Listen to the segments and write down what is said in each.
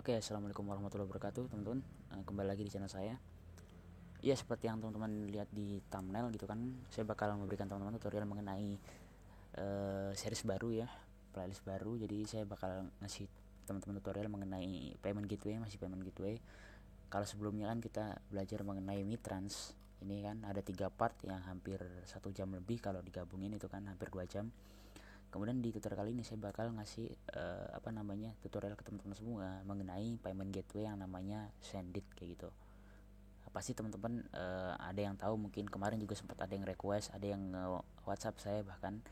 Oke, assalamualaikum warahmatullahi wabarakatuh, teman-teman. Kembali lagi di channel saya. Ya, seperti yang teman-teman lihat di thumbnail gitu kan, saya bakal memberikan teman-teman tutorial mengenai series baru ya, playlist baru. Jadi saya bakal ngasih teman-teman tutorial mengenai payment gateway, masih payment gateway. Kalau sebelumnya kan kita belajar mengenai Mitrans. Ini kan ada 3 part yang hampir 1 jam lebih, kalau digabungin itu kan hampir 2 jam. Kemudian di tutorial kali ini saya bakal ngasih tutorial ke teman-teman semua mengenai payment gateway yang namanya Sendit kayak gitu. Pasti teman-teman ada yang tahu, mungkin kemarin juga sempat ada yang request, ada yang WhatsApp saya bahkan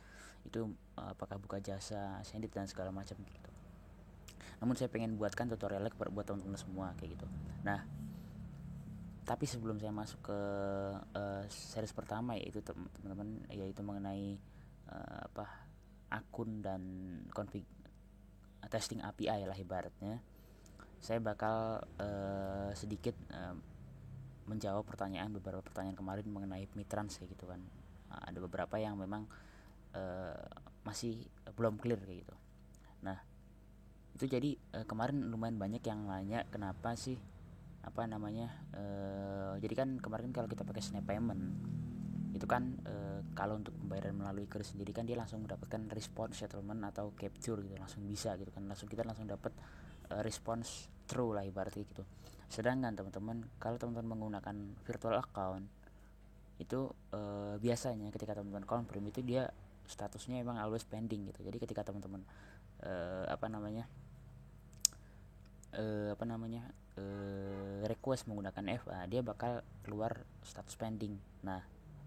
itu apakah buka jasa Sendit dan segala macam gitu. Namun saya pengen buatkan tutorialnya buat teman-teman semua kayak gitu. Nah, tapi sebelum saya masuk ke series pertama, yaitu teman-teman, yaitu mengenai akun dan config testing API lah ibaratnya, saya bakal sedikit menjawab beberapa pertanyaan kemarin mengenai Mitrans kayak gitu kan. Ada beberapa yang memang masih belum clear kayak gitu. Nah, itu jadi kemarin lumayan banyak yang nanya kenapa sih jadi kan kemarin kalau kita pakai Snap Payment itu kan kalau untuk pembayaran melalui QRIS sendiri kan dia langsung mendapatkan response settlement atau capture gitu, langsung bisa gitu kan, kita langsung dapat response true lah ibaratnya gitu. Sedangkan teman-teman, kalau teman-teman menggunakan virtual account itu biasanya ketika teman-teman confirm itu dia statusnya emang always pending gitu. Jadi ketika teman-teman uh, apa namanya request menggunakan FA, dia bakal keluar status pending. Nah,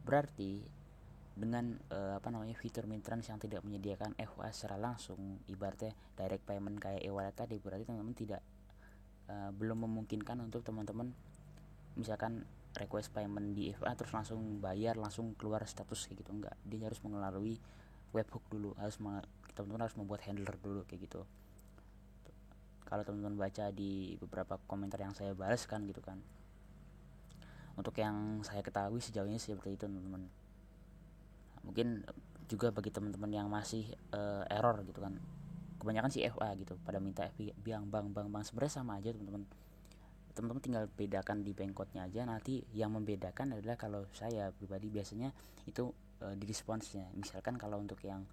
berarti dengan fitur Mitrans yang tidak menyediakan FA secara langsung, ibaratnya direct payment kayak e-wallet tadi, berarti teman-teman tidak belum memungkinkan untuk teman-teman misalkan request payment di FA terus langsung bayar, langsung keluar status kayak gitu. Enggak, dia harus melalui webhook dulu, teman-teman harus membuat handler dulu kayak gitu. Kalau teman-teman baca di beberapa komentar yang saya balas kan gitu kan, untuk yang saya ketahui sejauh ini seperti itu teman-teman. Mungkin juga bagi teman-teman yang masih error gitu kan, kebanyakan sih FA gitu pada minta FB biang bang sebenarnya sama aja teman-teman. Teman-teman tinggal bedakan di bankcode-nya aja. Nanti yang membedakan adalah kalau saya pribadi biasanya itu di response-nya. Misalkan kalau untuk yang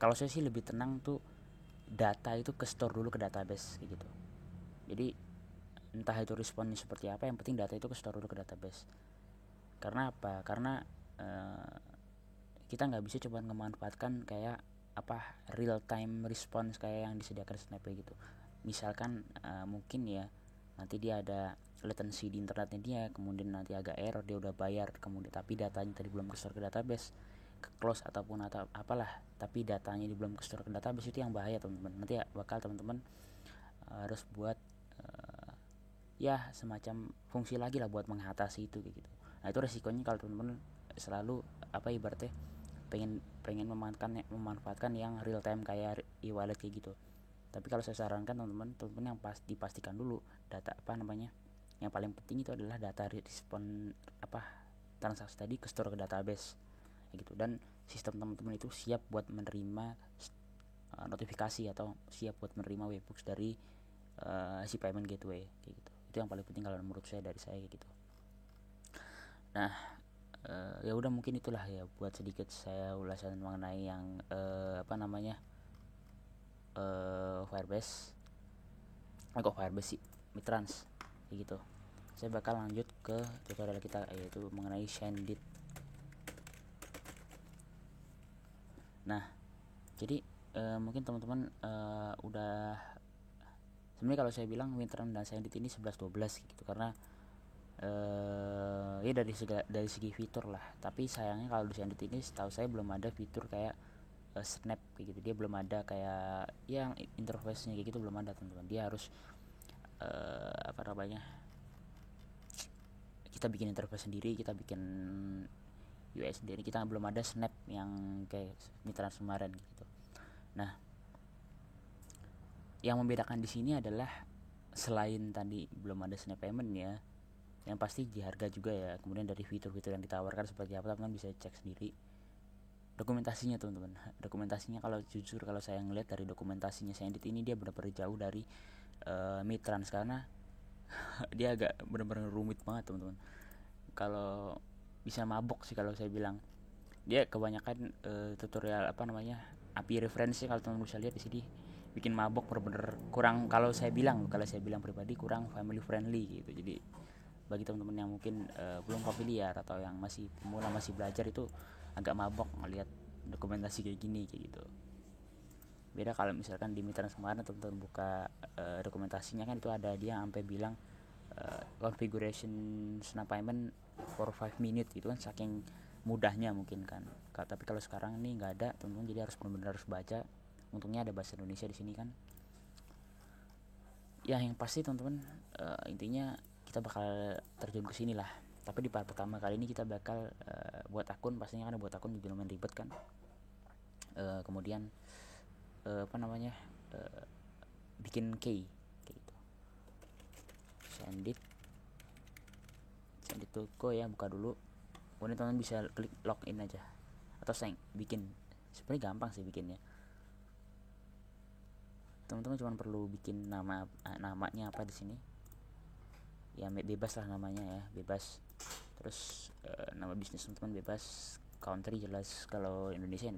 kalau saya sih lebih tenang tuh, data itu ke store dulu ke database kayak gitu. Jadi entah itu responnya seperti apa, yang penting data itu ke store dulu ke database. Karena apa? Karena kita nggak bisa coba memanfaatkan kayak real time response kayak yang disediakan Snap gitu. Misalkan mungkin ya nanti dia ada latency di internetnya dia, kemudian nanti agak error, dia udah bayar kemudian tapi datanya tadi belum ke store ke database, ke close ataupun atau apalah, tapi datanya belum ke store ke database, itu yang bahaya teman-teman. Nanti ya bakal teman-teman harus buat ya semacam fungsi lagi lah buat mengatasi itu kayak gitu. Nah, itu resikonya kalau teman-teman selalu ibaratnya pengen pengen memanfaatkan yang real time kayak e-wallet kayak gitu. Tapi kalau saya sarankan teman-teman yang dipastikan dulu data yang paling penting itu adalah data respon transaksi tadi ke store ke database kayak gitu. Dan sistem teman-teman itu siap buat menerima notifikasi atau siap buat menerima webhooks dari si payment gateway kayak gitu. Itu yang paling penting kalau menurut saya, dari saya kayak gitu. Nah, ya udah, mungkin itulah ya buat sedikit saya ulasan mengenai yang Firebase. Kok Firebase sih, Mitrans kayak gitu. Saya bakal lanjut ke tutorial kita, yaitu mengenai Sendit. Nah, jadi mungkin teman-teman udah, sebenarnya kalau saya bilang Mitrans dan Sendit ini 11-12 gitu, karena ya dari segi fitur lah. Tapi sayangnya kalau di Sendit ini setahu saya belum ada fitur kayak Snap kayak gitu. Dia belum ada kayak yang interface-nya kayak gitu, belum ada teman-teman. Dia harus kita bikin interface sendiri, kita bikin UI sendiri. Kita belum ada Snap yang kayak Mitrans kemarin gitu. Nah, yang membedakan di sini adalah selain tadi belum ada Snap Payment ya, yang pasti di harga juga ya. Kemudian dari fitur-fitur yang ditawarkan seperti apa, teman bisa cek sendiri. dokumentasinya teman-teman. Dokumentasinya kalau jujur, kalau saya ngeliat dari dokumentasinya Sandit ini, dia benar-benar jauh dari Mitrans, karena dia agak benar-benar rumit banget teman-teman. Kalau bisa mabok sih kalau saya bilang. Dia kebanyakan tutorial apa namanya, API referensi, kalau teman-teman bisa lihat di sini, bikin mabok, bener-bener kurang, kalau saya bilang pribadi kurang family friendly gitu. Jadi bagi teman-teman yang mungkin belum familiar atau yang masih pemula, masih belajar, itu agak mabok ngelihat dokumentasi kayak gini kayak gitu. Beda kalau misalkan di Mitra kemarin teman-teman buka dokumentasinya, kan itu ada dia sampai bilang configuration snap payment for 5 minutes gitu kan, saking mudahnya mungkin kan. Tapi kalau sekarang ini nggak ada teman-teman, jadi harus benar-benar harus baca. Untungnya ada bahasa Indonesia di sini kan. Ya yang pasti teman-teman, intinya kita bakal terjun ke sini lah. Tapi di part pertama kali ini kita bakal buat akun. Pastinya kan buat akun juga lumayan ribet kan. Kemudian apa namanya, bikin key kayak gitu. Sandit toko ya, buka dulu. Kemudian teman-teman bisa klik login aja atau bikin. Sebenarnya gampang sih bikinnya. Teman-teman cuma perlu bikin namanya apa di sini. Ya bebas lah namanya ya, bebas. Terus nama bisnis teman-teman bebas. Country jelas, kalau Indonesia.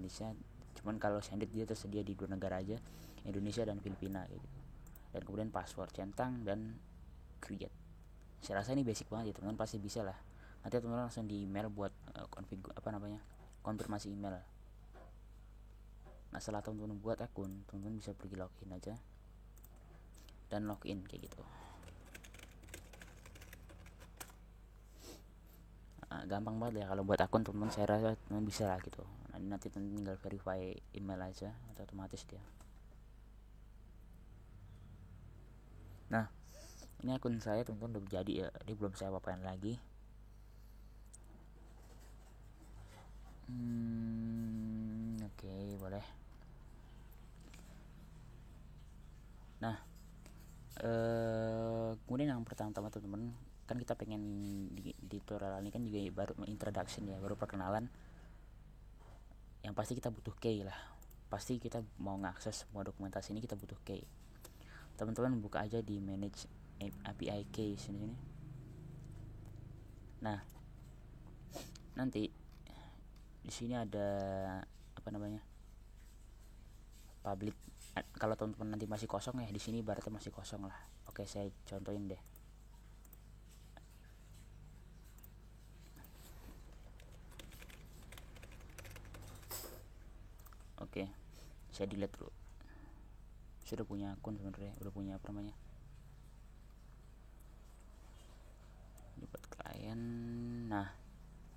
Cuman kalau Sandit dia tersedia di 2 negara aja, Indonesia dan Filipina gitu. Dan kemudian password centang dan create. Saya rasa ini basic banget ya teman-teman, pasti bisa lah. Nanti teman-teman langsung di email buat konfirmasi email. Nah setelah teman-teman buat akun, teman-teman bisa pergi login aja dan login kayak gitu. Gampang banget ya kalau buat akun teman-teman, saya rasa teman bisa lah gitu. Nanti teman tinggal verify email aja, atau otomatis dia. Nah ini akun saya teman-teman udah jadi ya, ini belum saya apa-apain lagi. Oke, boleh. Nah kemudian yang pertama-tama teman-teman, kan kita pengen di tutorial ini kan juga baru introduction ya, baru perkenalan. Yang pasti kita butuh key lah. Pasti kita mau ngakses semua dokumentasi ini kita butuh key. Teman-teman buka aja di manage API key sini. Nah nanti di sini ada apa namanya, public. Kalau teman-teman nanti masih kosong ya, di sini berarti masih kosong lah. Oke, saya contohin deh. Oke, saya delete dulu. Sudah punya akun sebenarnya, udah punya apa namanya, buat klien. Nah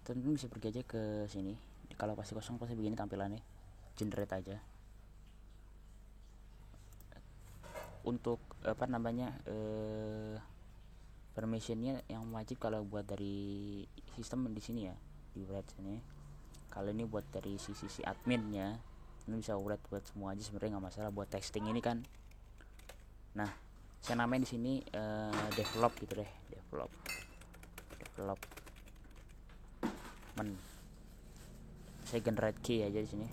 teman-teman bisa pergi aja ke sini. Kalau pasti kosong pasti begini tampilannya, generate aja. Untuk apa namanya, permissionnya yang wajib kalau buat dari sistem di sini ya, di write sini. Kalau ini buat dari sisi adminnya, ini bisa write buat semua aja sebenarnya, nggak masalah. Buat testing ini kan. Nah saya namain di sini develop gitu deh, development. Saya generate key aja di sini.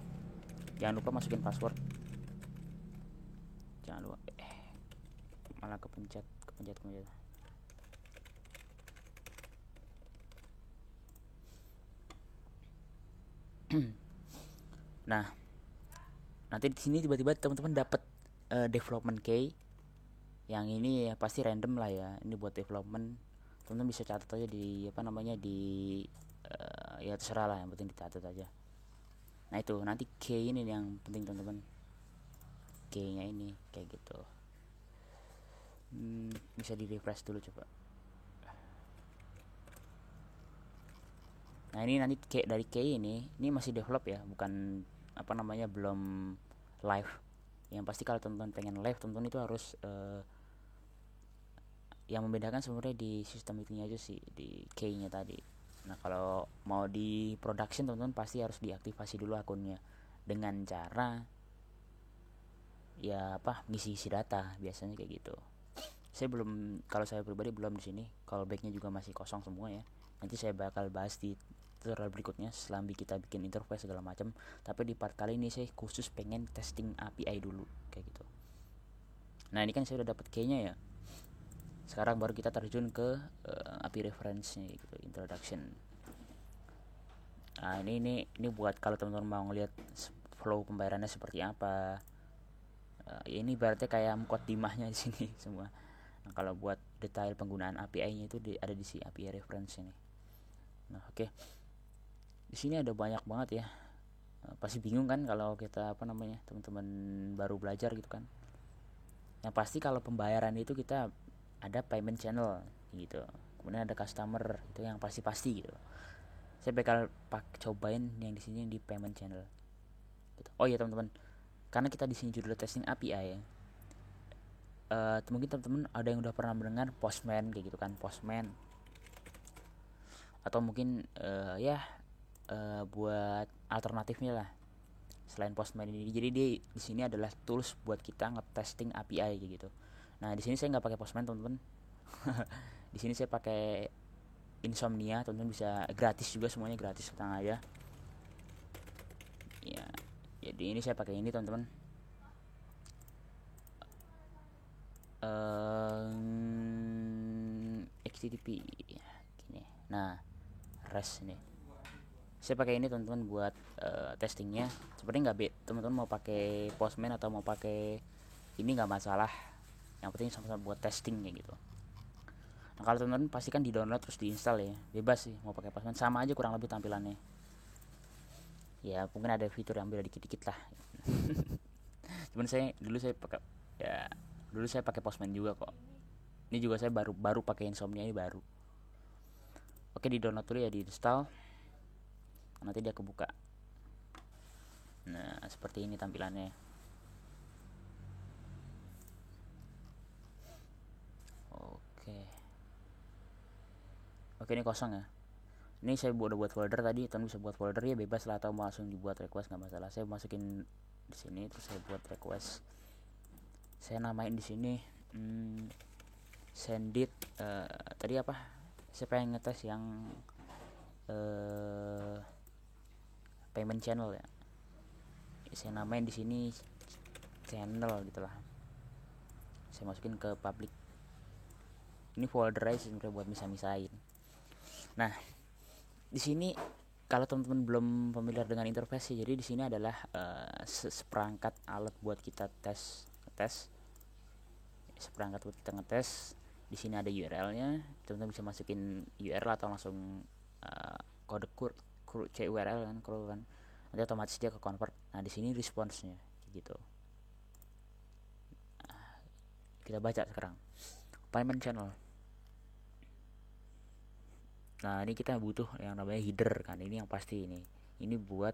Jangan lupa masukin password. Jangan lupa. Malah kepencet. Nah, nanti di sini tiba-tiba teman-teman dapat development key. Yang ini ya pasti random lah ya. Ini buat development. Teman-teman bisa catat aja di apa namanya, di ya terserah lah, yang penting dicatat aja. Nah itu nanti key ini yang penting teman-teman. Key-nya ini kayak gitu. Bisa di refresh dulu coba. Nah ini nanti dari key ini masih develop ya, bukan apa namanya, belum live. Yang pasti kalau teman-teman pengen live, teman-teman itu harus yang membedakan sebenarnya di sistem itunya aja sih, di key-nya tadi. Nah kalau mau di production teman-teman pasti harus diaktifasi dulu akunnya dengan cara ya apa, ngisi data biasanya kayak gitu. Saya belum, kalau saya pribadi belum di sini. Callbacknya juga masih kosong semua ya. Nanti saya bakal bahas di tutorial berikutnya setelah kita bikin interface segala macam. Tapi di part kali ini saya khusus pengen testing API dulu kayak gitu. Nah ini kan saya udah dapat key-nya ya. Sekarang baru kita terjun ke API reference-nya gitu, introduction. Nah ini buat kalau teman-teman mau ngeliat flow pembayarannya seperti apa. Ini berarti kayak mukaddimahnya di sini semua. Nah, kalau buat detail penggunaan API-nya itu ada di si API reference ini. Nah, oke. Di sini ada banyak banget ya. Pasti bingung kan kalau kita teman-teman baru belajar gitu kan. Yang pasti kalau pembayaran itu kita ada payment channel gitu. Kemudian ada customer, itu yang pasti gitu. Saya bakal cobain yang di sini yang di payment channel. Gitu. Oh iya teman-teman, karena kita di sini judul testing API ya. Mungkin teman-teman ada yang udah pernah mendengar Postman kayak gitu kan, Postman. Atau mungkin buat alternatifnya lah selain Postman ini. Jadi di sini adalah tools buat kita ngetesting API kayak gitu. Nah di sini saya nggak pakai Postman teman-teman. Di sini saya pakai Insomnia, teman-teman bisa gratis juga, semuanya gratis, tenang aja. Ya, jadi ini saya pakai ini teman-teman. HTTP gini. Nah, REST ini. Saya pakai ini teman-teman buat testingnya. Seperti nggak teman-teman mau pakai Postman atau mau pakai ini nggak masalah. Yang penting sama-sama buat testing kayak gitu. Nah kalau teman-teman pastikan di download terus diinstal ya. Bebas sih mau pakai Postman, sama aja kurang lebih tampilannya. Ya mungkin ada fitur yang beda dikit-dikit lah. Cuman dulu saya pakai Postman juga kok. Ini juga saya baru pakai Insomnia ini baru. Oke, di download dulu ya, diinstal. Nanti dia kebuka. Nah seperti ini tampilannya. Oke, ini kosong ya. Ini saya udah buat folder tadi, teman bisa buat folder ya, bebas lah, atau mau langsung dibuat request nggak masalah. Saya masukin di sini terus saya buat request. Saya namain di sini send it tadi apa? Saya pengen ngetes yang payment channel ya. Saya namain di sini channel gitulah. Saya masukin ke public. Ini folder aja sebenarnya buat misah-misahin. Nah, di sini kalau teman-teman belum familiar dengan interface, jadi di sini adalah seperangkat alat buat kita ngetes. Seperangkat buat kita ngetes. Di sini ada URL-nya, teman-teman bisa masukin URL atau langsung kode CURL kan, nanti otomatis dia ke convert. Nah di sini response-nya gitu. Kita baca sekarang payment channel. Nah ini kita butuh yang namanya header kan, ini yang pasti ini buat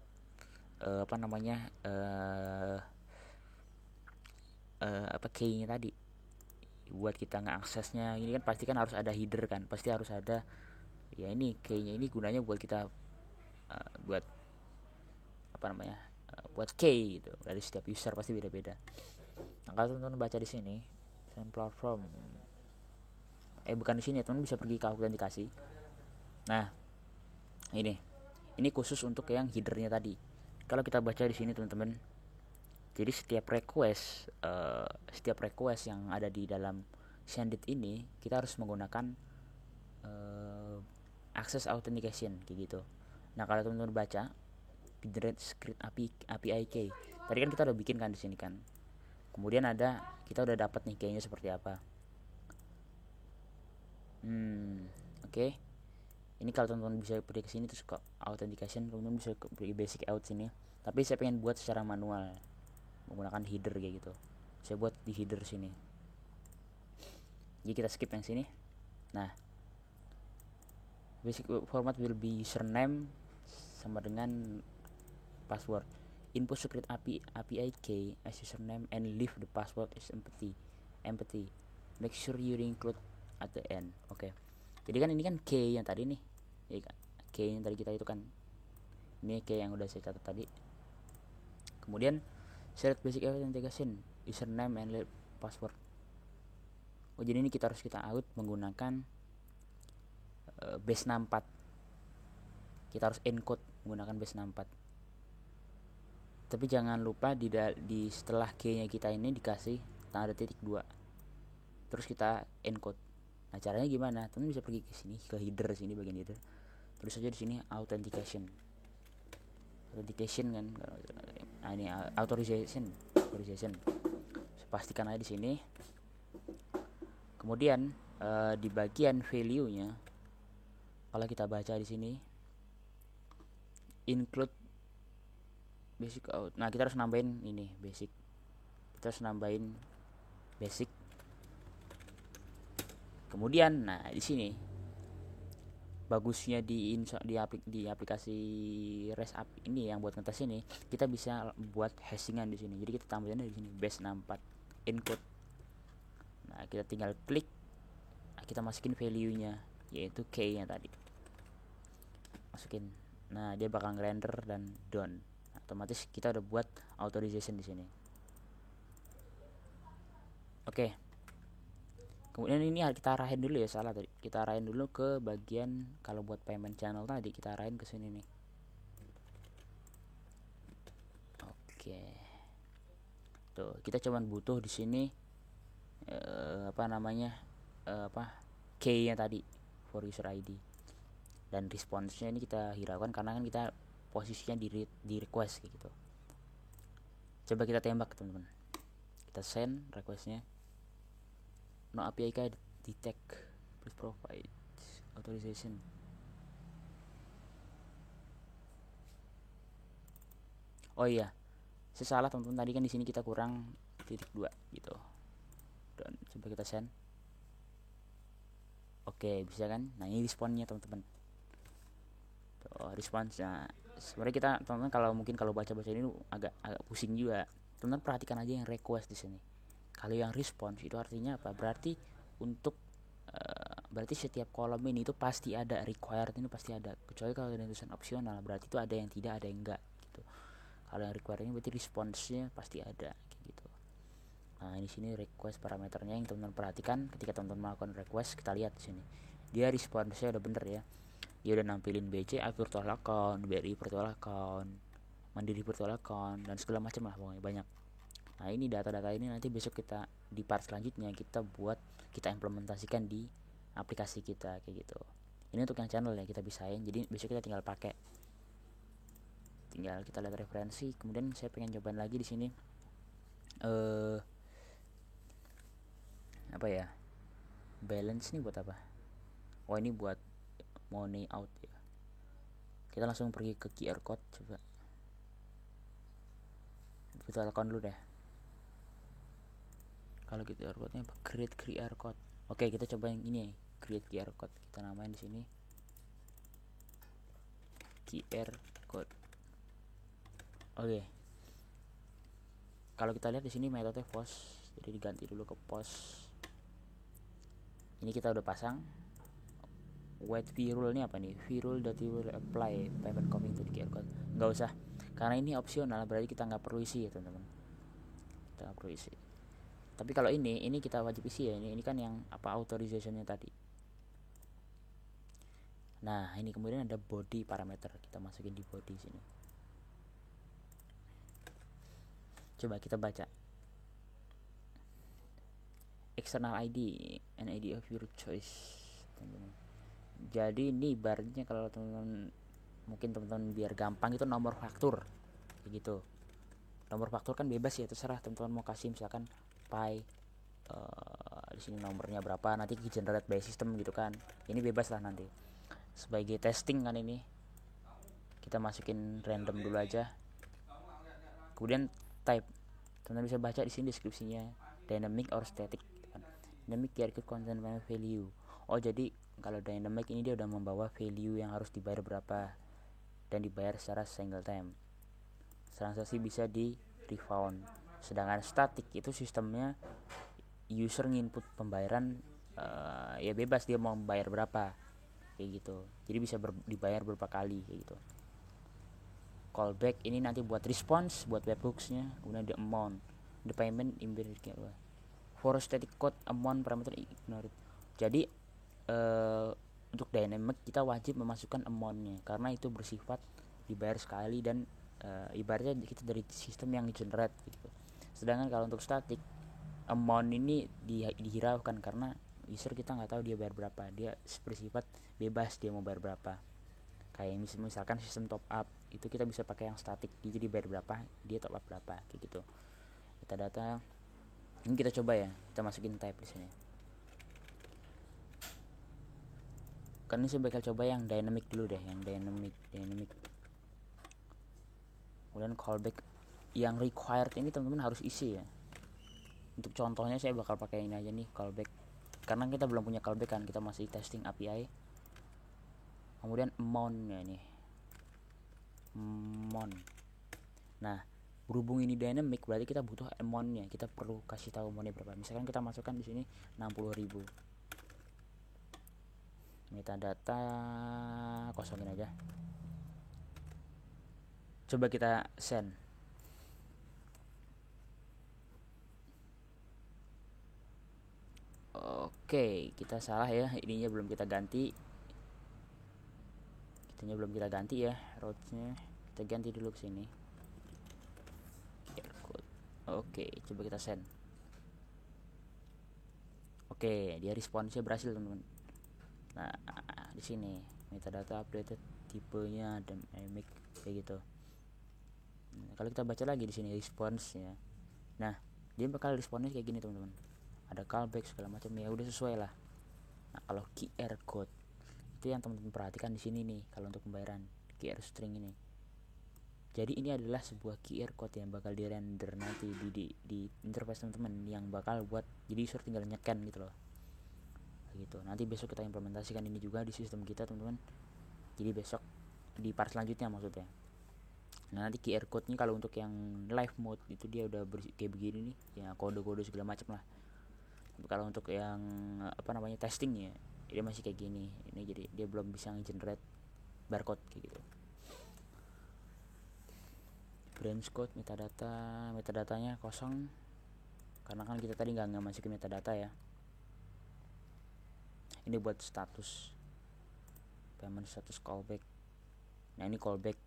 key-nya tadi buat kita ngeaksesnya. Ini kan pasti kan harus ada header kan, pasti harus ada ya. Ini key-nya ini gunanya buat kita buat buat key gitu. Dari setiap user pasti beda-beda. Nah kalau teman-teman baca di sini platform bukan di sini, teman bisa pergi ke autentikasi. Nah ini khusus untuk yang headernya tadi. Kalau kita baca di sini teman-teman, jadi setiap request yang ada di dalam sendit ini kita harus menggunakan access authentication kayak gitu. Nah kalau teman-teman baca generate script API key, tadi kan kita udah bikin kan di sini kan. Kemudian kita udah dapat nih key-nya seperti apa. Oke. Ini kalau teman-teman bisa pergi ke sini terus ke authentication, teman-teman bisa pergi basic out sini. Tapi saya pengen buat secara manual menggunakan header kayak gitu. Saya buat di header sini. Jadi kita skip yang sini. Nah, basic format will be username sama dengan password. Input secret API key as username and leave the password is empty. Make sure you include at the end. Oke. Jadi kan ini kan key yang tadi nih. Ya, key yang tadi kita itu kan. Ini key yang udah saya catat tadi. Kemudian set basic authentication, username and password. Oh jadi ini kita harus out menggunakan base 64. kita harus encode menggunakan base64. Tapi jangan lupa di setelah key-nya kita ini dikasih tanda titik 2, terus kita encode. Nah caranya gimana? Teman bisa pergi ke sini, ke header sini, bagian header, tulis saja di sini authentication kan. Nah ini authorization. Pastikan aja di sini. Kemudian di bagian value-nya, kalau kita baca di sini include basic out. Nah kita harus nambahin ini basic. Kita harus nambahin basic. Kemudian nah di sini bagusnya di aplikasi REST app ini yang buat ngetes ini, kita bisa buat hashingan di sini. Jadi kita tambahinnya di sini base64 encode. Nah kita tinggal klik, kita masukin value-nya yaitu key-nya tadi. Masukin. Nah dia bakal render dan done. Otomatis kita udah buat authorization di sini. Oke. Kemudian ini kita arahin dulu ya, salah tadi. Kita arahin dulu ke bagian kalau buat payment channel tadi, kita arahin ke sini nih. Oke. Tuh, kita cuman butuh di sini key-nya tadi for user ID. Dan responsnya ini kita hiraukan karena kan kita posisinya di request kayak gitu. Coba kita tembak teman-teman. Kita send requestnya. No API detect, please provide authorization. Oh iya, saya salah teman-teman, tadi kan di sini kita kurang titik 2 gitu. Dan coba kita send. Oke, bisa kan? Nah ini responnya teman-teman. Responsnya sebenarnya kita teman-teman kalau baca-baca ini agak pusing juga. Teman-teman perhatikan aja yang request di sini. Kalau yang response itu artinya apa? Berarti berarti setiap kolom ini itu pasti ada, required ini pasti ada. Kecuali kalau ada tulisan opsional, berarti itu ada yang tidak, ada yang enggak gitu. Kalau yang required ini berarti response-nya pasti ada kayak gitu. Nah, di sini request parameternya yang teman-teman perhatikan ketika teman-teman melakukan request, kita lihat di sini. Dia response-nya udah bener ya. Dia udah nampilin BCA virtual account, BRI virtual account, Mandiri virtual account, dan segala macam lah, pokoknya banyak. Nah ini data-data ini nanti besok kita di part selanjutnya kita implementasikan di aplikasi kita kayak gitu. Ini untuk yang channel ya, kita bisain. Jadi besok kita tinggal pakai, tinggal kita lihat referensi. Kemudian saya pengen cobain lagi di sini apa ya, balance ini buat apa? Oh ini buat money out ya. Kita langsung pergi ke QR code, coba virtual account dulu deh. Kalau QR code-nya apa? Create QR code. Oke, kita coba yang ini, create QR code. Kita namain di sini QR code. Oke. Kalau kita lihat di sini metode post, jadi diganti dulu ke post. Ini kita udah pasang. Wait virul ini apa nih? Virul that will apply payment coming to the QR code. Nggak usah, karena ini opsional, berarti kita nggak perlu isi ya teman-teman. Kita nggak perlu isi. Tapi kalau ini kita wajib isi ya. Ini kan yang apa, authorizationnya tadi. Nah ini kemudian ada body parameter, kita masukin di body sini. Coba kita baca external ID and ID of your choice, teman-teman. Jadi ini ibaratnya kalau teman-teman, mungkin teman-teman biar gampang itu nomor faktur kayak gitu. Nomor faktur kan bebas ya, terserah teman-teman mau kasih misalkan pi di sini nomornya berapa, nanti generate by system gitu kan. Ini bebas lah nanti. Sebagai testing kan ini, kita masukin random dulu aja. Kemudian type, teman-teman bisa baca di sini deskripsinya, dynamic or static kan. Dynamic QR code contain value. Oh jadi kalau dynamic ini dia udah membawa value yang harus dibayar berapa dan dibayar secara single time. Transaksi bisa di refund. Sedangkan static itu sistemnya user nginput pembayaran ya bebas dia mau bayar berapa kayak gitu. Jadi bisa dibayar berapa kali kayak gitu. Callback ini nanti buat response, buat webhooksnya. Kemudian the amount, the payment embedded for static code amount parameter ignored. Jadi untuk dynamic kita wajib memasukkan amount-nya karena itu bersifat dibayar sekali dan ibaratnya kita dari sistem yang generate gitu. Sedangkan kalau untuk static amount ini dihiraukan karena user kita nggak tahu dia bayar berapa, dia bersifat bebas dia mau bayar berapa. Kayak misalkan sistem top up itu kita bisa pakai yang static, jadi bayar berapa dia top up berapa kayak gitu. Metadata ini kita coba ya, kita masukin type di sini. Kan ini saya bakal coba yang dynamic dulu deh, yang dynamic. Kemudian callback yang required ini teman-teman harus isi ya. Untuk contohnya saya bakal pakai ini aja nih, callback. Karena kita belum punya callback kan, kita masih testing API. Kemudian amount-nya nih. Amount. Nah, berhubung ini dynamic berarti kita butuh amount-nya. Kita perlu kasih tahu amount-nya berapa. Misalkan kita masukkan di sini 60.000. Metadata kosongin aja. Coba kita send. Oke, kita salah ya, ininya belum kita ganti. Belum kita ganti ya, route-nya. Kita ganti dulu ke sini. Oke, coba kita send. Oke, dia responsnya berhasil teman-teman. Nah, di sini metadata updated, tipenya dynamic kayak gitu. Nah, kalau kita baca lagi di sini responsnya, nah dia bakal responnya kayak gini teman-teman, ada callback segala macam ya, udah sesuai lah. Nah, kalau QR code itu yang teman-teman perhatikan di sini nih, kalau untuk pembayaran QR string ini. Jadi ini adalah sebuah QR code yang bakal di render nanti di interface teman-teman, yang bakal buat jadi user tinggal nyekan gitu loh. Gitu. Nanti besok kita implementasikan ini juga di sistem kita teman-teman. Jadi besok di part selanjutnya maksudnya. Nah, nanti QR code-nya kalau untuk yang live mode itu dia udah kayak begini nih, ya kode-kode segala macam lah. Tapi kalau untuk yang testing ya, dia masih kayak gini. Ini jadi dia belum bisa nge-generate barcode kayak gitu. Branch code metadatanya kosong karena kan kita tadi nggak masukin metadata ya. Ini buat status payment status callback. Nah, ini callback,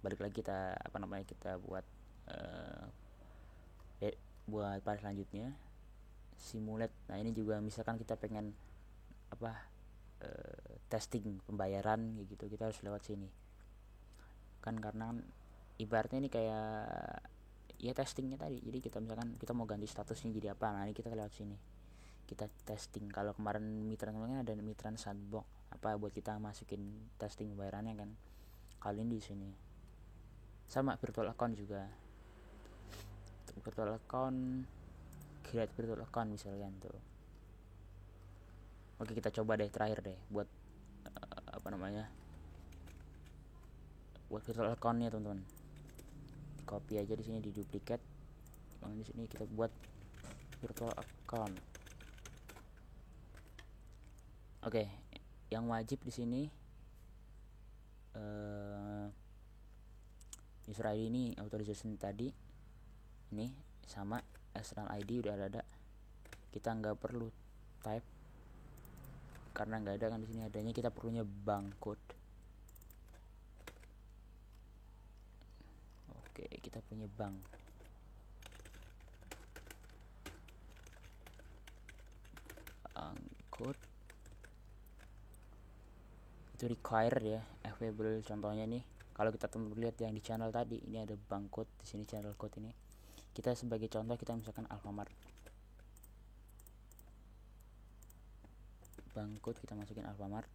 balik lagi kita kita buat buat part selanjutnya simulate. Nah, ini juga misalkan kita pengen testing pembayaran gitu, kita harus lewat sini kan, karena ibaratnya ini kayak ya testingnya tadi. Jadi kita misalkan kita mau ganti statusnya jadi apa, nah ini kita lewat sini kita testing. Kalau kemarin Mitran ada Mitran Sandbox buat kita masukin testing pembayarannya kan, kali ini di sini sama virtual account juga. Virtual account, create virtual account misalkan tuh. Oke, kita coba deh terakhir deh buat buat virtual accountnya teman-teman. Copy aja di sini, di duplicate. Di sini kita buat virtual account. Oke, yang wajib di sini user ID ini authorization tadi ini sama external ID udah ada. Kita nggak perlu type karena nggak ada kan di sini, adanya kita perlunya bank code. Oke, kita punya bank code itu required ya, available. Contohnya nih, kalau kita lihat yang di channel tadi, ini ada bank code di sini, channel code ini. Kita sebagai contoh kita misalkan Alfamart, bank code kita masukin Alfamart.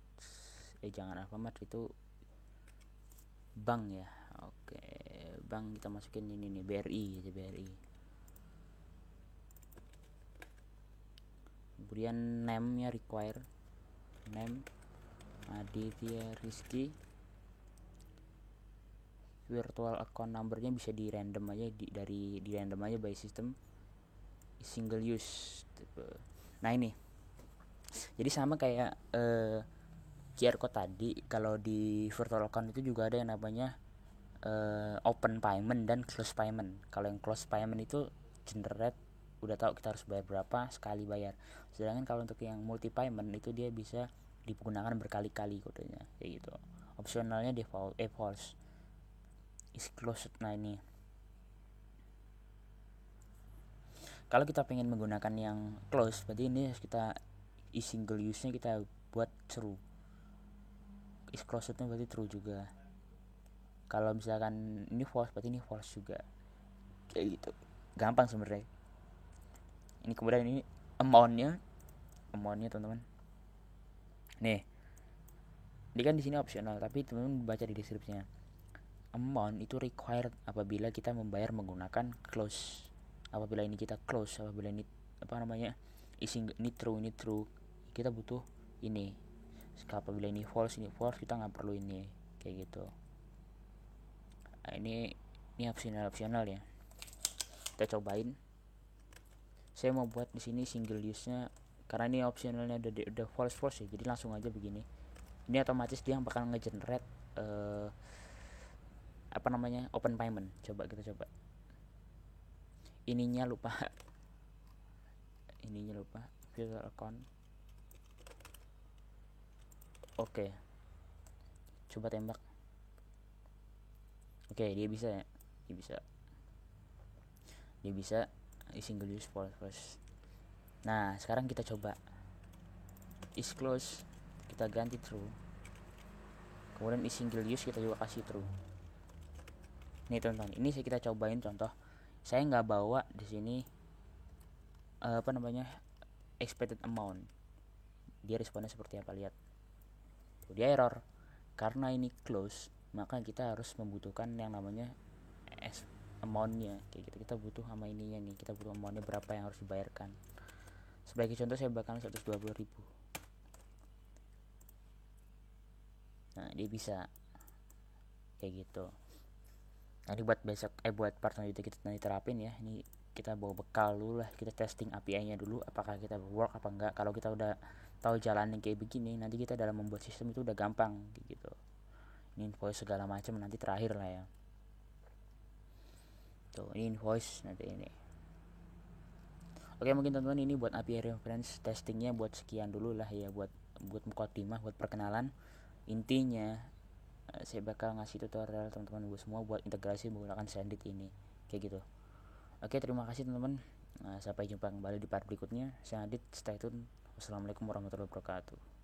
Jangan Alfamart, itu bank ya. Oke, bank kita masukin ini nih, BRI aja, BRI. Kemudian name nya require, name Aditya Rizky. Virtual account numbernya bisa di random aja, di random aja by system, single use. Nah, ini jadi sama kayak QR code tadi. Kalau di virtual account itu juga ada yang namanya open payment dan close payment. Kalau yang close payment itu generate, udah tahu kita harus bayar berapa sekali bayar. Sedangkan kalau untuk yang multi payment itu dia bisa digunakan berkali-kali kodenya kayak gitu. Opsionalnya default false is closed. Nah ini kalau kita pengen menggunakan yang close, berarti ini kita single use nya kita buat true, is closed nya berarti true juga. Kalau misalkan ini false, berarti ini false juga kayak gitu. Gampang sebenarnya. Ini kemudian ini amountnya teman-teman. Nih, ini kan di sini opsional, tapi teman-teman baca di deskripsinya. Amount itu required apabila kita membayar menggunakan close. Apabila ini kita close, apabila ini ini true, kita butuh ini. Apabila ini false, kita nggak perlu ini kayak gitu. Nah, ini opsional ya. Kita cobain. Saya mau buat di sini single use nya karena ini opsionalnya udah false ya, jadi langsung aja begini. Ini otomatis dia bakal ngegenerate open payment. Coba ininya lupa filter account. Oke, coba tembak. Oke, dia bisa single use false. Nah, sekarang kita coba is close, kita ganti true. Kemudian is single use kita juga kasih true. Nih teman-teman, ini kita cobain contoh. Saya nggak bawa di sini expected amount. Dia responnya seperti apa, lihat. Dia error. Karena ini close, maka kita harus membutuhkan yang namanya amount-nya kayak gitu. Kita butuh sama ininya nih, kita butuh amount-nya berapa yang harus dibayarkan. Sebagai contoh saya bakal 120.000. Nah, dia bisa kayak gitu. Nanti buat buat partner itu kita nanti terapin ya. Ini kita bawa bekal dulu lah, kita testing API-nya dulu apakah kita work apa enggak. Kalau kita udah tahu jalan yang kayak begini, nanti kita dalam membuat sistem itu udah gampang gitu. Ini invoice segala macam nanti terakhir lah ya. Tuh, ini invoice nanti ini. Oke, mungkin teman-teman ini buat API reference testingnya buat sekian dulu lah ya, buat mukadimah, buat perkenalan. Intinya saya bakal ngasih tutorial teman-teman semua buat integrasi menggunakan Sendit ini kayak gitu. Oke, terima kasih teman-teman. Sampai jumpa kembali di part berikutnya. Saya Adit, stay tune. Wassalamualaikum warahmatullahi wabarakatuh.